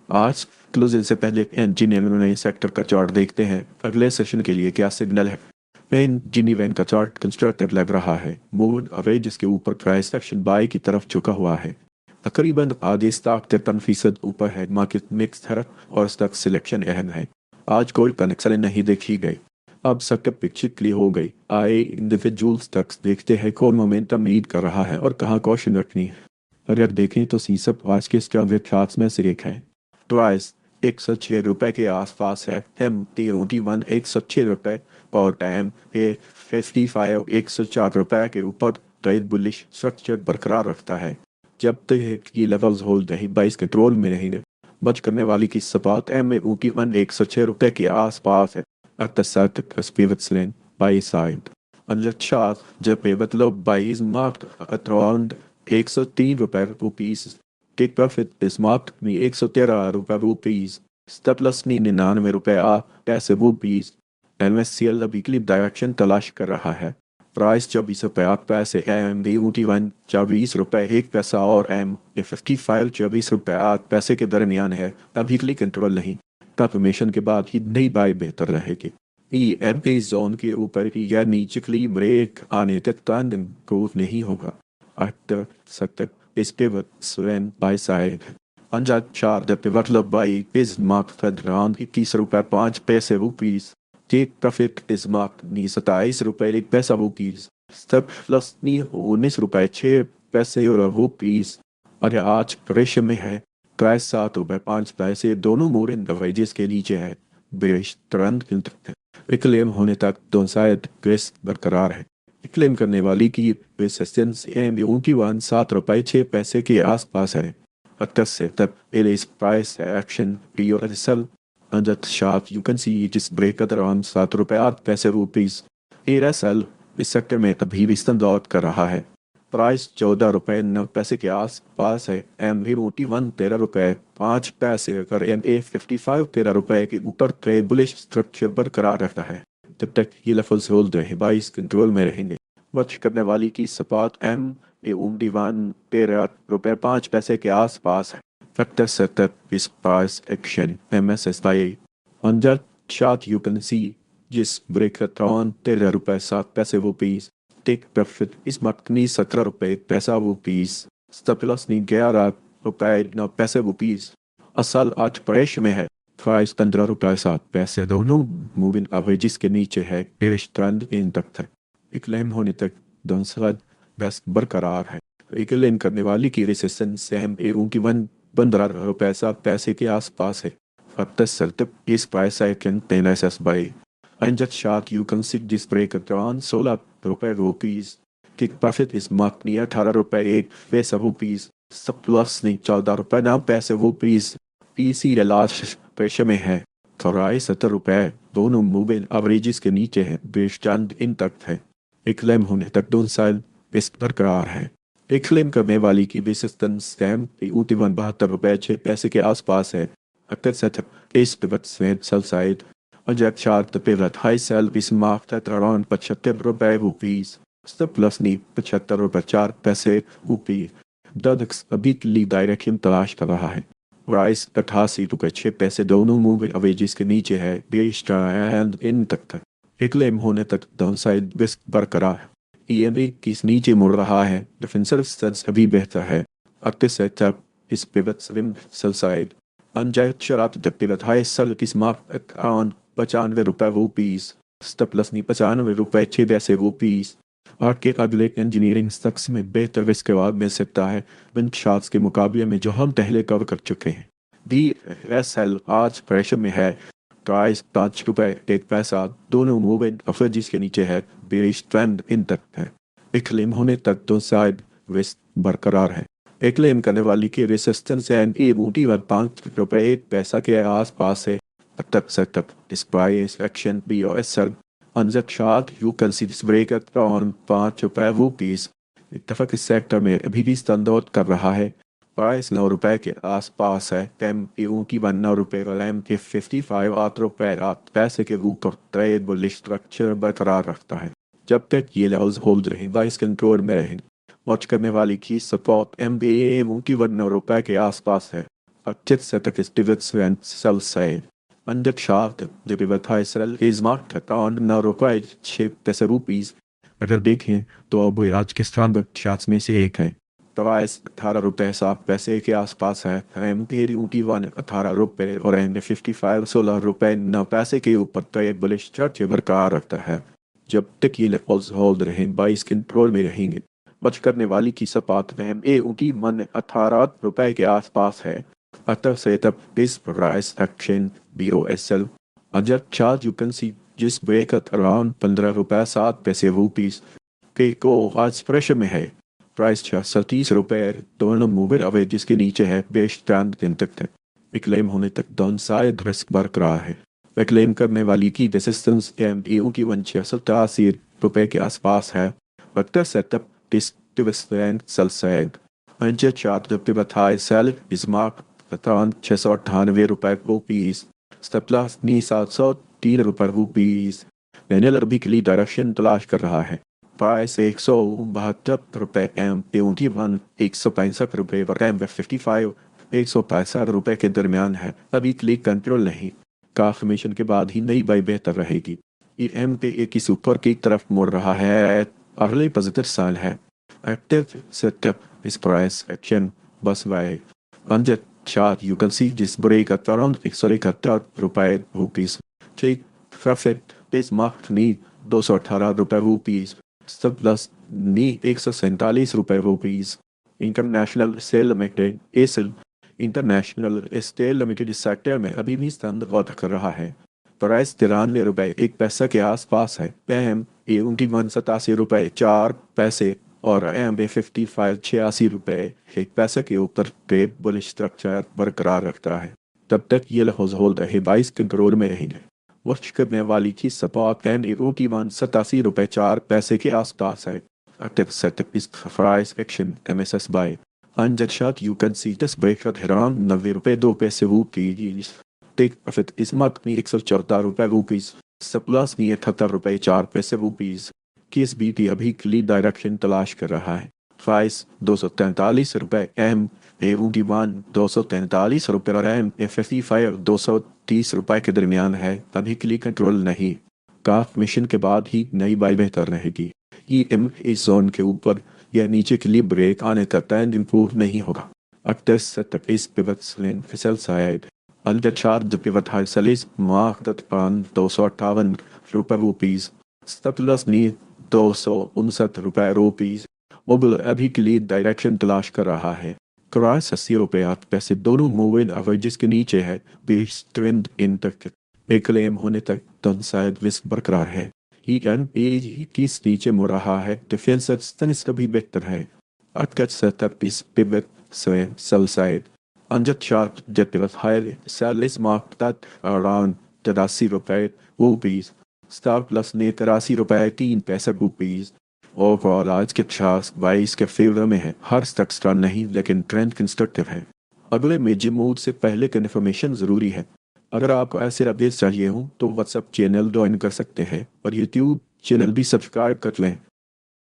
आज क्लोजिंग से पहले इंजीनियर ने सेक्टर का चार्ट देखते हैं अगले सेशन के लिए क्या सिग्नल है। मेन जिनी वैन का चार्ट कंस्ट्रक्टिव लग रहा है। मूव अवे जिसके ऊपर प्राइस सेक्शन बाई की तरफ झुका हुआ है। तकरीबन आधे स्टॉक 53% ऊपर है। मार्केट मिक्स है और स्टॉक सिलेक्शन अहम है। आज कोई कनेक्शन नहीं देखी गई। अब सबके पिक्चर क्लियर हो गई। आए इंडिविजुअल स्टॉक्स देखते हैं कौन मोमेंटम लीड कर रहा है और कहाँ कॉशन रखनी है। अगर देखें तो सीसप आज के स्ट्रॉन्ग चार्ट्स में से एक है। प्राइस 106 रुपए के आसपास है। M T O T one 106 रुपए और टाइम ए 55 104 रुपए के ऊपर ट्रेड बुलिश स्ट्रक्चर बरकरार रखता है। जब तक ये लेवल्स होल्ड नहीं 22 कंट्रोल में रहेंगे। बच करने वाली की सपाट एम ए ऊटी वन 106 रुपए के आसपास है। अतसत स्पिवट्सलैंड बाई साइड अच्छा जब मतलब 22 मार्क अराउंड 103 रुपए rupees. Take profit is mark में 113 रुपए रुपीस। स्टेप प्लस 99 रुपए आ पैसे रुपीस। एनएससीएल वीकली डायरेक्शन तलाश कर रहा है। प्राइस 24 रुपए 8 पैसे। एम डी ऊटी वन 24 रुपए 1 पैसा और एम ए 55 24 रुपए 8 पैसे के दरमियान है। तब वीकली कंट्रोल नहीं। कंफर्मेशन के बाद ही नई बाय बेहतर रहेगी। ई एम ए जोन के ऊपर ही या नीचे क्ली ब्रेक आने तक ट्रेंड ग्रोथ नहीं होगा। आफ्टर सख्त इस पिवट स्वेन बाय साइड अंजा चार द पिवट लब बाय इज मार्क फed राउंड 21 रुपए 5 पैसे rupees. Take profit is mark नी 27 रुपए 1 पैसा रुपीस। स्टेप प्लस नी 19 रुपए 6 पैसे और रुपीस। और आज रेशो में है। प्राइस 7 रुपए 5 पैसे दोनों मोर इन दवाइजेस के नीचे है। बेरिश ट्रेंड क्लेम होने तक दोनों ग्रेस बरकरार है। क्लेम करने वाली की रेसिस्टेंस एम उनकी वन 7 रुपए 6 पैसे के आसपास है। 28 से तब इस प्राइस एक्शन पीओएसएल under sharp you can see जिस ब्रेक at around 7 रुपए 8 पैसे रुपीस। एएसएल इस सेक्टर में अभी भी स्टैंड आउट कर रहा है। प्राइस 14 रुपए 9 पैसे के आसपास है। एम वी मोटी वन 13 रुपए 5 पैसे अगर एम ए 55 13 रुपए के ऊपर ट्रेड बुलिश स्ट्रक्चर बरकरार रहता है। जब तक ये लेवल्स होल्ड रहे 22 कंट्रोल में रहेंगे। वॉच करने वाली की सपाट एम ए उमडी वन 13 रुपए 5 पैसे के आसपास है। फैक्टर सेटअप इस price action M S S by under chart you can see जिस ब्रेक ऑन 13 रुपए 7 पैसे रुपीस। टेक प्रॉफिट इस मकनी 17 रुपए 1 पैसा रुपीस। स्टेपलस नी 11 रुपए 9 पैसे रुपीस। असल आज प्रेश में है। प्राइस 15 रुपए 7 पैसे दोनों मूविंग एवरेजेस के नीचे है। बेरिश ट्रेंड इन तक है। क्लेम होने तक दोनों बेस्ट बरकरार है। क्लेम करने वाली की रेसिस्टेंस सेम ए उनकी वन 15 रुपए 7 पैसे के आसपास है। अब तक सेटअप इस प्राइस आइकन पेनाइस बाई अंजत शार्क you can see this break around 16 रुपए रुपीस। किक प्रॉफिट इस मार्क नियर 18 रुपए 1 पैसा रुपीस। सब प्लस नहीं 14 रुपए 9 पैसे रुपीस। पीसी लास्ट पेशे में है। थोराई 70 रुपए दोनों मूविंग एवरेजेस के नीचे है। बेस चांद इन तक है। क्लेम होने तक दोनों साइड बेस्ट बरकरार है। क्लेम करने वाली की रेसिस्टेंस स्टैम 72 रुपए 6 पैसे के आसपास है। अक्सर setup is pivot sweat sell side Project chart the pivot high sell is marked at around 75 rupees. Step plus नी 75 रुपए 4 पैसे रुपी। ददक्स अभी लीड डायरेक्शन तलाश कर रहा है। प्राइस 88 रुपए 6 पैसे दोनों मूव अवेजेस के नीचे है। बेस एंड इन तक क्लेम होने तक डाउनसाइड रिस्क बरकरार है। ईएमए किस नीचे मुड़ रहा है। डिफेंसिव स्टेंस अभी बेहतर है। अक्सर setup is pivot swim sell side अनजायत शराब द पिवट हाई सेल किस मार्क अराउंड 95 रुपए रुपीस। स्टेप प्लस नी 95 रुपए 6 पैसे रुपीस। आर्ट के काबिल इंजीनियरिंग स्टॉक्स में बेहतर रिस्क जवाब मिल सकता है बेंच शार्ट्स के मुकाबले में जो हम पहले कवर कर चुके हैं। डी एस एल आज प्रेशर में है। प्राइस 5 रुपए 1 पैसा दोनों मूवमेंट अफेजिस के नीचे है। बेरिश ट्रेंड इन तक है। क्लेम होने तक दो साइड रिस्क बरकरार है। क्लेम करने वाली की रेसिस्टेंस एंड ए बूटी व 5 रुपए 1 पैसा के आसपास है। Tap setup display section BOSL on the chart you can see this break on 5 रुपए रुपीस। इत्तफाक इस सेक्टर में अभी भी स्टैंड आउट कर रहा है। प्राइस 9 रुपए के आसपास है। टेम ईयू की 9 रुपए एम के 55 8 रुपए 8 पैसे के ऊपर ट्रेड बुलिश स्ट्रक्चर बरकरार रखता है। जब तक ये लेवल्स होल्ड रहे 22 कंट्रोल में रहे। वॉच करने वाली की सपोर्ट एम बी ए की 9 रुपए के आसपास है। Aktivitet Sven Salsay. Underschaft, der Beweisel is marked on now required shape पैसे rupees. अगर देखें तो अब आज के स्टैंडर्ड चार्ट्स में से एक है। प्राइस 18 रुपये 7 पैसे के आसपास है। M31 18 रुपये और M55 16 रुपये 9 पैसे के ऊपर तो ये बुलिश चार्ट बरकरार रखता है। जब तक ये लेवल्स होल्ड रहें 22 कंट्रोल में रहेंगे। बच करने वाली की सपाट में M81 18 रुपये के आसपास है। अतः से तब this price action BOSL under charge you can see just break at around 15 रुपये 7 पैसे rupees के को आज प्रेशर में है। प्राइस 36 रुपये दोनों मूवर अवे जिसके नीचे है बेस स्टैंड दिन तक है। क्लेम होने तक डाउन साइड रिस्क बरकरार है। क्लेम करने वाली की रेजिस्टेंस MAU की 87 रुपये के आसपास है। वक्त सेटअप डिस्टिविस्टेंट सेल साइड अंजर चार्ट जब बताए सेल इस मार्क बतान 698 रुपये रुपीज स्टेपलास नी 703 रुपये रुपीज मैंने अभी के लिए डायरेक्शन तलाश कर रहा है। प्राइस 172 रुपये M21 165 रुपये और M55 165 रुपये के दरमियान है। अभी क्लिक कंट्रोल नहीं काफर्मेशन के बाद ही नई बाई बेहतर रहेगी। ये MPA की सुपर की तरफ मुड़ रहा है। अगले पॉजिटिव साल है। एक्टिव सेटअप इस प्राइस एक्शन बस वाई अंदर chart you can see this break at around 171 रुपये rupees ठीक प्रॉफिट इस मार्क नी 218 रुपये rupees सब प्लस नी 147 रुपये rupees इंटरनेशनल सेल लिमिटेड एसल इंटरनेशनल स्टेल लिमिटेड इस सेक्टर में अभी भी स्तंभ कर रहा है। प्राइस 93 रुपये 1 पैसा के आसपास है। M81 87 रुपये 4 पैसे और M55 86 रुपये 1 पैसे के ऊपर पे बुलिश स्ट्रक्चर बरकरार रखता है। तब तक ये होल्ड रहे 22 करोड़ में रहेंगे। वॉच करने वाली की सपोर्ट M81 87 रुपये 4 पैसे के आसपास है। Active setup is price action MSS buy. Under shot you can see this break at around 90 रुपये 2 पैसे rupees. Take profit is marked में 114 रुपये rupees. सप्लास में 78 रुपये 4 पैसे rupees. केस BT अभी क्ली डायरेक्शन तलाश कर रहा है। प्राइस 243 रुपये M81 243 रुपये और M55 230 रुपये के दरमियान है। तभी क्ली कंट्रोल नहीं काफ मिशन के बाद ही नई बाई बेहतर रहेगी। EM इस जोन के ऊपर या नीचे के लिए ब्रेक आने तक ट्रेंड इंप्रूव नहीं होगा। अक्टर सेटअप इस पिवट स्लेन फिसल side under chart pivot high सलीस मार्क पान 258 रुपये rupees स्टपलस नी 259 रुपये rupees मोबाइल अभी के लिए डायरेक्शन तलाश कर रहा है। क्रॉस 80 रुपये 8 पैसे दोनों मूविंग एवरेजेस के नीचे है। बेस ट्रेंड इन तक क्लेम होने तक डाउन साइड रिस्क बरकरार है। किस नीचे मुड़ रहा है। डिफेंस भी बेहतर है। अटकट सेटअप इस पिवट से सेल साइड अंडर चार्ट जब हायर सेल इस मार्क तक अराउंड 83 रुपये rupees स्टार प्लस ने 83 रुपये 3 पैसे rupees ओवरऑल आज के 22 के फेवर में है। हर स्ट्रक्चर नहीं लेकिन ट्रेंड कंस्ट्रक्टिव है। अगले मेजर मूव से पहले का इन्फॉर्मेशन ज़रूरी है। अगर आपको ऐसे अपडेट्स चाहिए हो तो व्हाट्सएप चैनल ज्वाइन कर सकते हैं और यूट्यूब चैनल भी सब्सक्राइब कर लें।